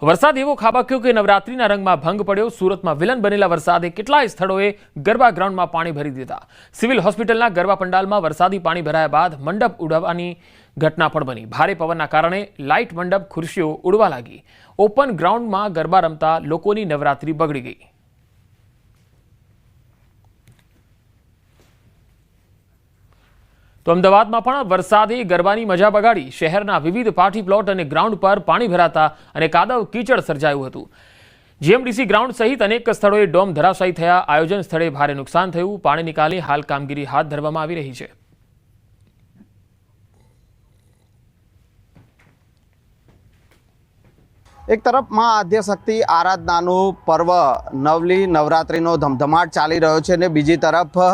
વરસાદ એવો ખાબક્યો કે નવરાત્રીના રંગમાં ભંગ પડ્યો। સુરતમાં વિલન બનેલા વરસાદે કેટલાય સ્થળોએ ગરબા ગ્રાઉન્ડમાં પાણી ભરી દીધા। સિવિલ હોસ્પિટલના ગરબા પંડાલમાં વરસાદી પાણી ભરાયા બાદ મંડપ ઉડવાની ઘટના પણ બની। ભારે પવનના કારણે લાઇટ મંડપ ખુરશીઓ ઉડવા લાગી। ઓપન ગ્રાઉન્ડમાં ગરબા રમતા લોકોની નવરાત્રી બગડી ગઈ। तो अमदावाद में पण वरसादे गरबानी मजा बगाड़ी। शहरना विविध पार्टी प्लॉट और ग्राउंड पर पानी भराता और कादव कीचड़ सर्जायुं हतुं। जीएमडीसी ग्राउंड सहित अनेक स्थलोए डोम धराशायी थया। आयोजन स्थळे भारे नुकसान थयुं। पाणी निकाले हाल कामगीरी हाथ धरवामां आवी रही छे। एक तरफ मां आद्यशक्ति आराधनानुं पर्व नवली नवरात्रीनो धमधमाट चाली रह्यो छे ने बीजी तरफ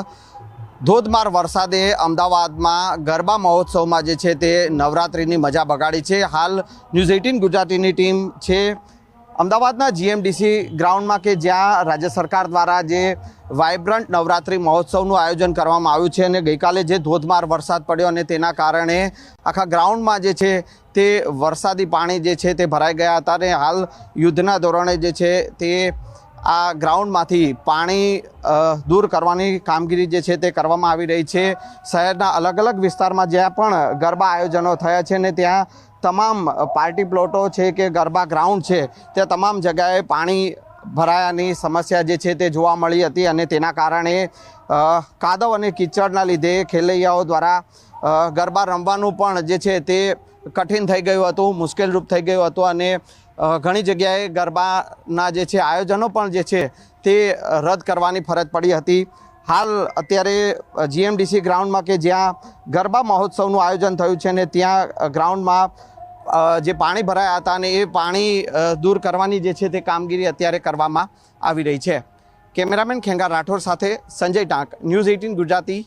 धोधमार वरसादे अमदावादमां गरबा महोत्सवमां जे छे ते नवरात्रीनी मजा बगाड़ी छे। हाल न्यूज़ 18 गुजरातीनी टीम छे अमदावादना जीएमडीसी ग्राउंडमां के ज्यां राज्य सरकार द्वारा जे वाइब्रंट नवरात्रि महोत्सवनुं आयोजन करवामां आव्युं छे अने गईकाले जे धोधमार वरसाद पड्यो अने तेना कारणे आखा ग्राउंडमां जे छे ते वरसादी पाणी जे छे ते भराई गया हता अने हाल युद्धना धोरणे जे छे ते आ ग्राउंडमांथी पाणी दूर करवानी कामगीरी जे छे ते करवामां आवी रही छे। शहेरना अलग अलग विस्तारमां ज्यां पण गरबा आयोजनो थया छे ने त्यां तमाम पार्टी प्लॉटो छे के गरबा ग्राउंड छे त्यां तमाम जग्याए पाणी भरायानी समस्या जे छे ते जोवा मळी हती अने तेना कारणे कादव अने कीचड़ना लीधे खेलैयाओ द्वारा गरबा रमवानुं पण जे छे ते कठिन थई गयुं हतुं, मुश्केल रूप थई गयुं हतुं अने घणी जग्याए गरबाना जे छे आयोजनो पण जे छे ते रद्द करवानी फरज पड़ी हती। हाल अत्यारे जीएमडीसी ग्राउंडमां के ज्यां गरबा महोत्सवनुं आयोजन थयुं छे ने त्यां ग्राउंडमां जे पाणी भराया हता अने ए पाणी दूर करवानी जे छे ते कामगीरी अत्यारे करवामां आवी रही छे। केमेरामेन खेंगा राठौर साथे संजय टांक, न्यूज़ 18 गुजराती,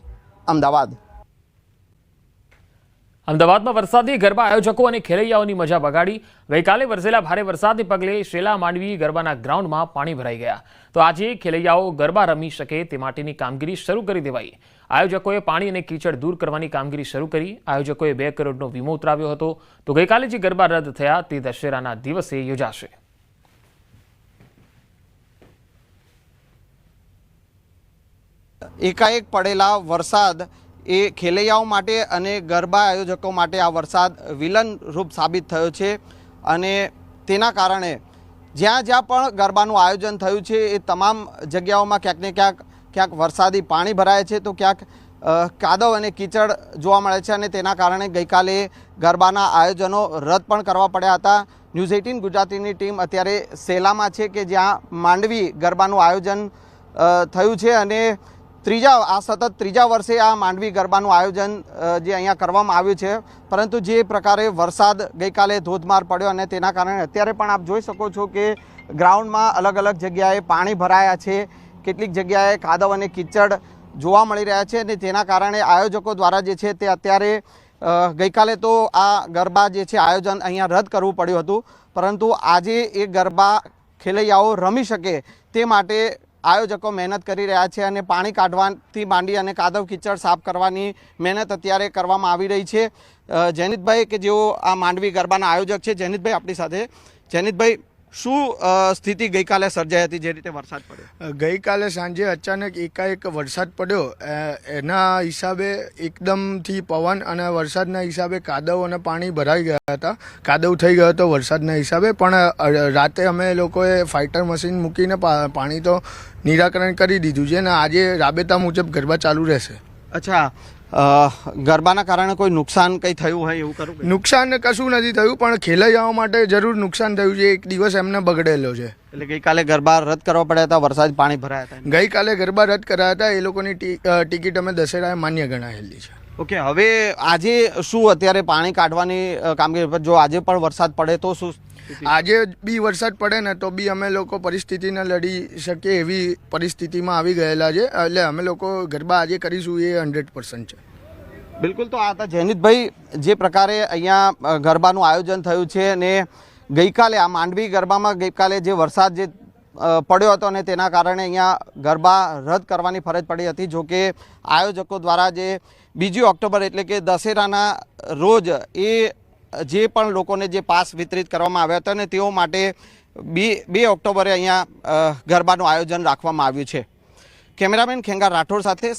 अमदावाद। अमदावाद में वरसादी गरबा आयोजकों और खेलैयाओनी मजा बगाड़ी। गईकाले वरसेला भारे वरसादने पगले शेला मांडवी गरबाना ग्राउंड में पाणी भराई गया। तो आज खेलैयाओ गरबा रमी शके ते माटेनी कामगीरी शरू करी देवाई। आयोजकोए पाणी अने कीचड़ दूर करवानी कामगीरी शरू करी। आयोजकोए 2 करोड़नो वीमो उतराव्यो हतो। तो गईकाले जे गरबा रद्द थया ते दशेराना दिवसे योजाशे। एकाएक पड़ेला वरसाद ए खेलैयाओ माटे अने गरबा आयोजकों माटे आ वरसाद विलन रूप साबित थयो छे अने तेना कारणे ज्यां ज्यां पण गरबानुं आयोजन थयुं छे ए तमाम जग्याओमां क्यांक ने क्यांक वरसादी पाणी भराय छे तो क्यांक कादव अने कीचड़ जोवा मळे छे अने तेना कारणे गईकाले गरबाना आयोजनो रद्द पण करवा पड्या हता। न्यूज़ 18 गुजरातीनी टीम अत्यारे सेलामां छे के ज्यां मांडवी गरबानुं आयोजन थयुं छे अने सतत त्रीजा वर्षे आ मांडवी गरबानुं आयोजन जे अहींया करवामां आव्युं छे। परंतु जे प्रकारे वरसाद गईकाले धोधमार पड्यो अने तेना कारणे अत्यारे पण आप जोई शको छो के ग्राउंडमां अलग अलग जग्याए पाणी भराया छे। केटलीक जग्याए कादव अने कीचड़ जोवा मळी रह्या छे अने तेना कारणे आयोजको द्वारा जे छे ते अत्यारे गईकाले तो आ गरबा जे छे आयोजन अहींया रद्द करवुं पड्युं हतुं। परंतु आजे ए गरबा खेलैयाओ रमी शके ते माटे आयोजकों मेहनत करी रह्या छे अने पाणी काढवाथी मांडी अने कादव कीचड़ साफ करवानी मेहनत अत्यारे करवामां आवी रही छे। जैनितभाई के जेओ आ मांडवी गरबाना आयोजक छे, जैनितभाई आपणी साथे। जैनितभाई, शुं स्थिति गईकाले सर्जाई हती जे रीते वरसाद पड्यो? गईकाले सांजे अचानक एकाएक वरसाद पड्यो एना हिसाबे एकदमथी पवन अने वरसादना हिसाबे कादव अने पाणी भराई गया हता। कादव थई गयो हतो वरसादना हिसाबे, पण राते अमे लोकोए फाइटर मशीन मूकीने पाणी तो निराकरण करी दीधुं छे ने आजे राबेता मुजब गरबा चालू रहेशे। अच्छा, गरबाना कारणे कोई नुकसान कई थयुं होय एवुं खरुं? नुकसान कशुं नथी थयुं, पण खेलैयाओ माटे जरूर नुकसान थयुं छे। एक दिवस एમને बगड़ेलो छे। એટલે ગઈકાલે ગરબા રદ કરવા પડ્યા હતા, વરસાદ પાણી ભરાયા હતા। ગઈકાલે ગરબા રદ કરાયા હતા, એ લોકોની ટિકિટ અમે દશેરાએ માન્ય ગણાયેલી છે। ઓકે, હવે આજે શું અત્યારે પાણી કાઢવાની કામગીરી પર જો આજે પણ વરસાદ પડે તો શું? આજે બી વરસાદ પડે ને તો બી અમે લોકો પરિસ્થિતિને લડી શકીએ એવી પરિસ્થિતિમાં આવી ગયેલા છે। એટલે અમે લોકો ગરબા આજે કરીશું એ 100% છે। બિલકુલ, તો આ હતા જૈનિતભાઈ જે પ્રકારે અહીંયા ગરબાનું આયોજન થયું છે અને ગઈકાલે આ માંડવી ગરબામાં ગઈકાલે જે વરસાદ જે પડ્યો હતો અને તેના કારણે અહીંયા ગરબા રદ કરવાની ફરજ પડી હતી। જો કે આયોજકો દ્વારા જે 2 ઓક્ટોબર એટલે કે દશેરાના રોજ એ જે પણ લોકોને જે પાસ વિતરિત કરવામાં આવ્યા હતા અને તેઓ માટે 2 ઓક્ટોબરે અહીંયા ગરબાનું આયોજન રાખવામાં આવ્યું છે. કેમેરામેન ખેંગાર રાઠોડ સાથે